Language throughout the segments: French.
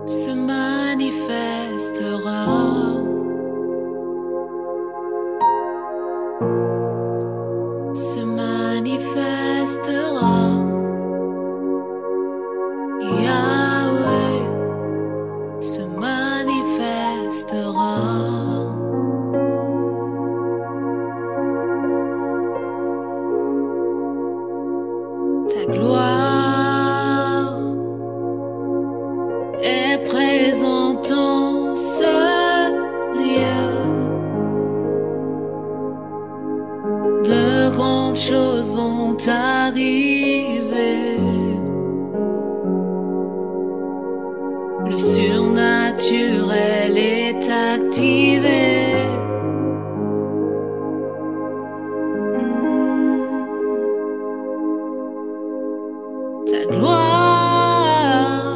se manifestera, se manifestera. Yahweh se manifestera. Ta gloire est présente en ce lieu. De grandes choses vont arriver. Le surnaturel est activé. Ta gloire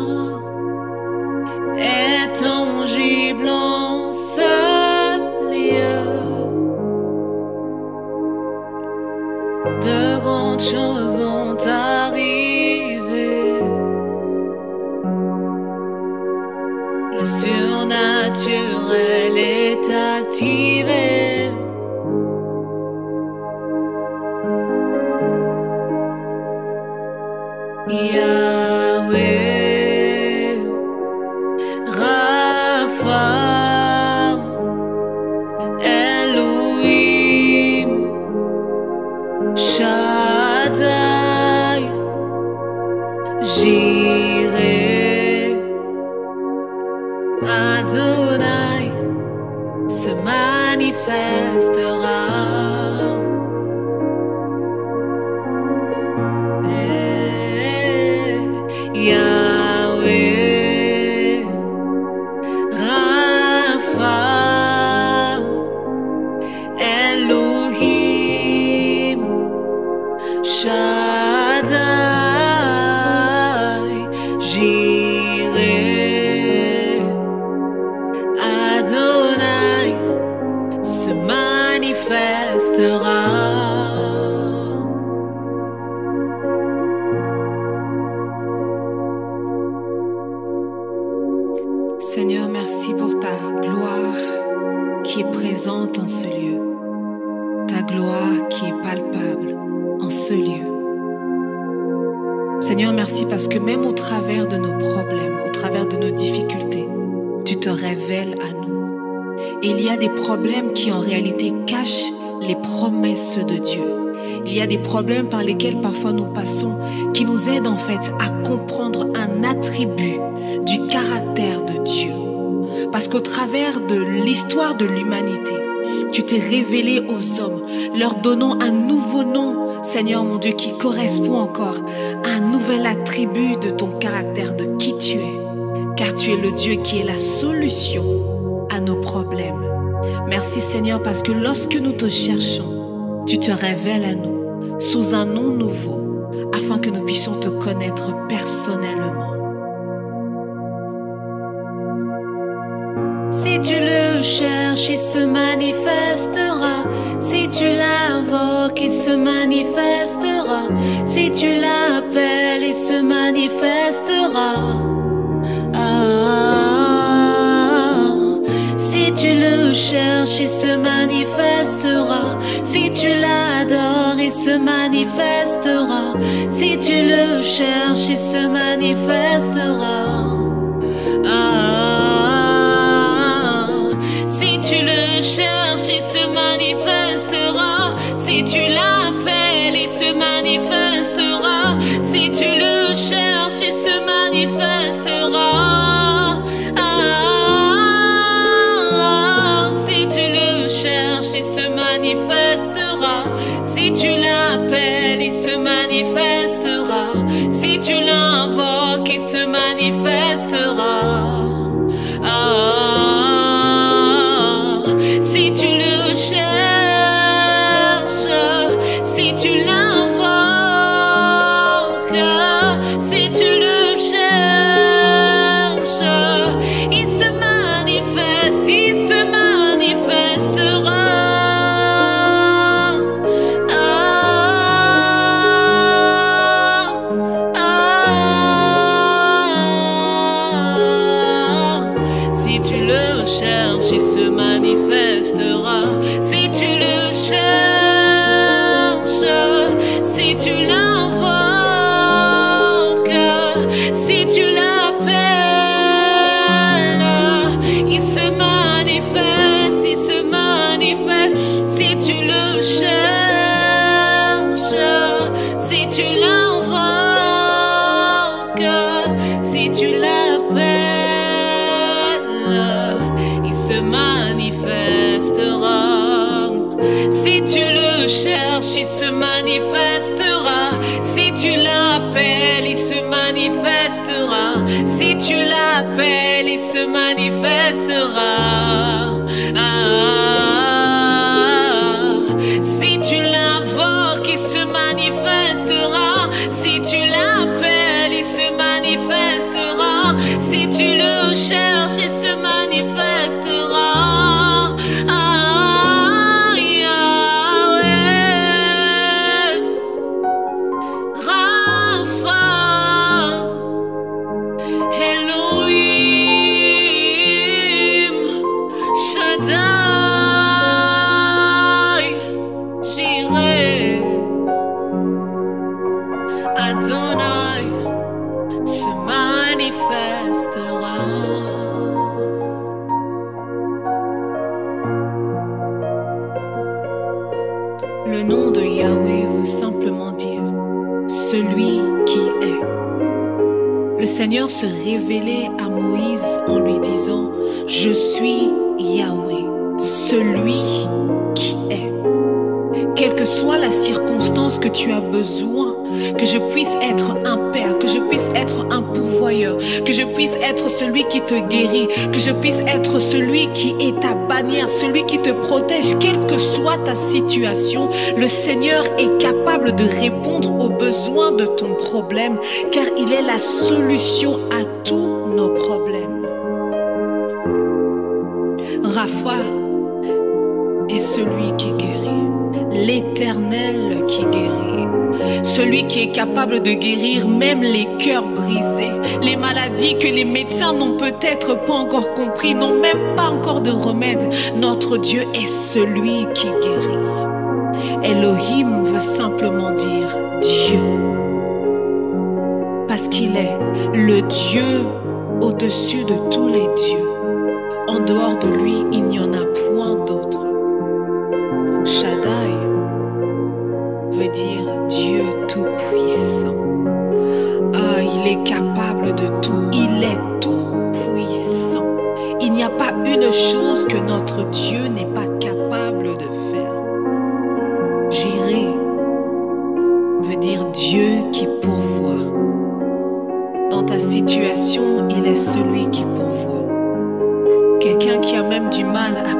est tangible en ce lieu. De grandes choses vont arriver. Le surnaturel est activé. Yahweh, Rapha, Elohim, Shaddai, Jireh, Adonai se manifestera. Yahweh, Rapha, Elohim, Shaddai, Jireh, Adonai se manifestera. Seigneur, merci pour ta gloire qui est présente en ce lieu, ta gloire qui est palpable en ce lieu. Seigneur, merci parce que même au travers de nos problèmes, au travers de nos difficultés, tu te révèles à nous. Et il y a des problèmes qui en réalité cachent les promesses de Dieu. Il y a des problèmes par lesquels parfois nous passons qui nous aident en fait à comprendre un attribut du caractère de Dieu. Parce qu'au travers de l'histoire de l'humanité, tu t'es révélé aux hommes, leur donnant un nouveau nom, Seigneur mon Dieu, qui correspond encore à un nouvel attribut de ton caractère, de qui tu es. Car tu es le Dieu qui est la solution à nos problèmes. Merci Seigneur parce que lorsque nous te cherchons, tu te révèles à nous sous un nom nouveau afin que nous puissions te connaître personnellement. Si tu le cherches, il se manifestera. Si tu l'invoques, il se manifestera. Si tu l'appelles, il se manifestera. Si tu le cherches, il se manifestera. Si tu l'adores, il se manifestera. Si tu le cherches, il se manifestera. Si tu le cherches, il se manifestera. Si tu l'appelles, il se manifestera. Si tu le cherches, il se manifestera. Si tu le cherches, il se manifestera. Si tu l'appelles, il se manifestera. Si tu l'invoques, il se manifestera. Si tu le cherches, si tu l'invoques, si tu le cherches, il se manifeste, il se manifestera. tu l'invoques, si tu l'appelles, il se manifestera. Si tu le cherches, il se manifestera. Si tu l'appelles, il se manifestera. Si tu l'appelles, il se manifestera. Si tu l'invoques, il se manifestera. Si tu l'appelles, il se manifestera. Si tu le cherches, il se manifestera. Adonai se manifestera. Le nom de Yahweh veut simplement dire celui qui est. Le Seigneur se révélait à Moïse en lui disant: je suis Yahweh, celui qui est. Quelle que soit la circonstance que tu as besoin, que je puisse être un père, que je puisse être un pourvoyeur, que je puisse être celui qui te guérit, que je puisse être celui qui est ta bannière, celui qui te protège, quelle que soit ta situation, le Seigneur est capable de répondre aux besoins de ton problème, car il est la solution à tous nos problèmes. Rapha est celui qui guérit, l'Éternel qui guérit, celui qui est capable de guérir même les cœurs brisés, les maladies que les médecins n'ont peut-être pas encore compris, n'ont même pas encore de remède. Notre Dieu est celui qui guérit. Elohim veut simplement dire Dieu, parce qu'il est le Dieu au-dessus de tous les dieux. En dehors de lui, il n'y en a point d'autre. Shaddai veut dire Dieu tout-puissant. Ah, il est capable de tout. Il est tout-puissant. Il n'y a pas une chose que notre Dieu n'est pas capable de faire. Jireh veut dire Dieu qui pourvoit. Dans ta situation, il est celui qui pourvoit. Quelqu'un qui a même du mal à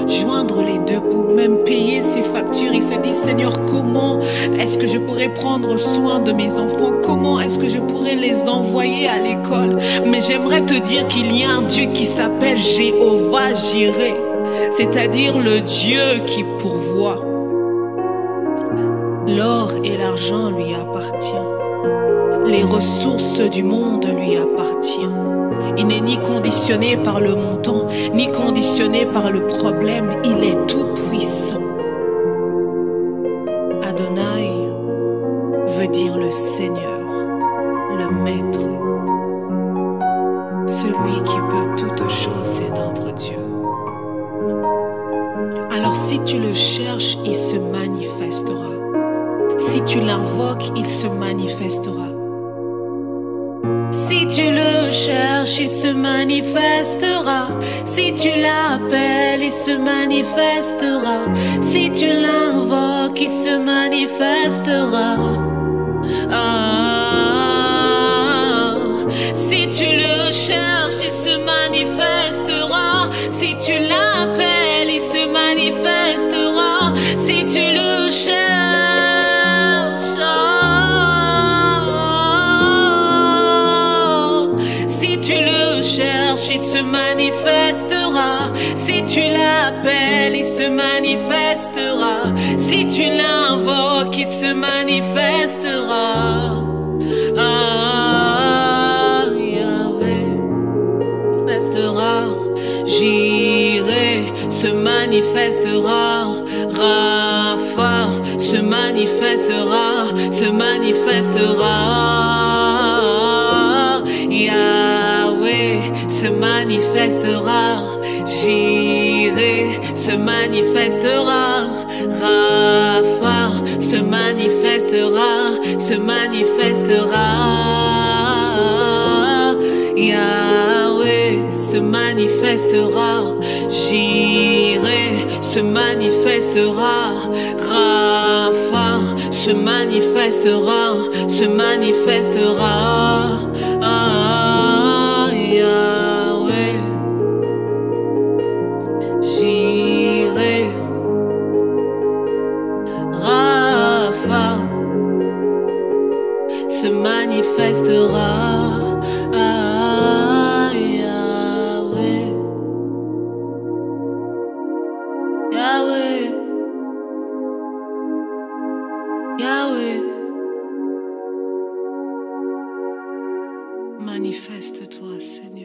joindre les deux bouts, même payer ses factures, il se dit: Seigneur, comment est-ce que je pourrais prendre soin de mes enfants? Comment est-ce que je pourrais les envoyer à l'école? Mais j'aimerais te dire qu'il y a un Dieu qui s'appelle Jéhovah Jireh, c'est-à-dire le Dieu qui pourvoit. L'or et l'argent lui appartiennent. Les ressources du monde lui appartiennent. Il n'est ni conditionné par le montant, ni conditionné par le problème. Il est tout puissant. Adonai veut dire le Seigneur, le Maître. Celui qui peut toutes choses, c'est notre Dieu. Alors si tu le cherches, il se manifestera. Si tu l'invoques, il se manifestera. Si tu le cherches, il se manifestera. Si tu l'appelles, il se manifestera. Si tu l'invoques, il se manifestera. Si tu le cherches, il se manifestera. Si tu l'appelles, il se manifestera. Si tu le cherches, il se manifestera. Si tu l'appelles, il se manifestera. Si tu l'invoques, il se manifestera. Yahweh manifestera. Jireh se manifestera. Rapha se manifestera. Se manifestera. Yahweh se manifestera, Jireh se manifestera, Rapha se se manifestera, se manifestera. Yahweh se manifestera, Jireh se manifestera, Rapha se manifestera, se manifestera. Ah, Yahweh, Jireh, Rapha se manifestera. Ah, Yahweh, Yahweh, Yahweh. Manifeste-toi, Seigneur.